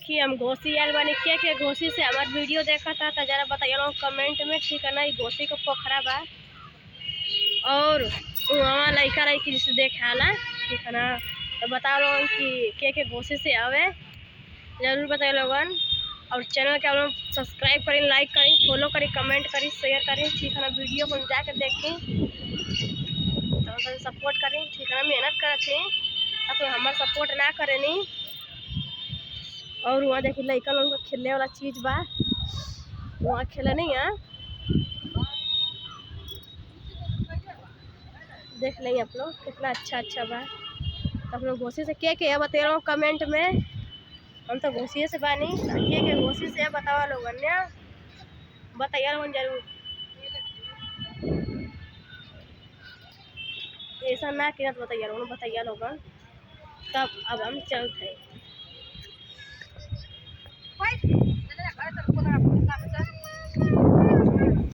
देखिए हम घोसी आयल बानी के घोसी से हमार वीडियो देखा था तो जरा बताइए लोग कमेंट में, ठीक है ना। ये घोसी को पोखरा बा और वहाँ लड़का लड़की जिसे देखाला, ठीक है ना। तो बताओ लोगन कि के घोसी से आवे, जरूर बताइए लोगन। और चैनल के आप लोग सब्सक्राइब करें, लाइक करें, फॉलो करें, कमेंट करें, शेयर करें, ठीक है ना। वीडियो को जाकर देखें तो सपोर्ट करें, ठीक है ना। मेहनत करते हैं तो हमारा सपोर्ट ना करें नहीं। और वहाँ देखिए लड़का लोगों को खेलने वाला चीज़ बा, वहाँ खेला नहीं है, देख लेंगे आप लोग कितना अच्छा बा। तो आप लोग घोसी से के बता रहा हूँ कमेंट में। हम तो घोसी से बानी, के घोसी से बतावा लोगन ने, बताइए लोगन जरूर। ऐसा ना किया तो बताइए लोगन, बताइए लोगन। तब अब हम चलते हैं।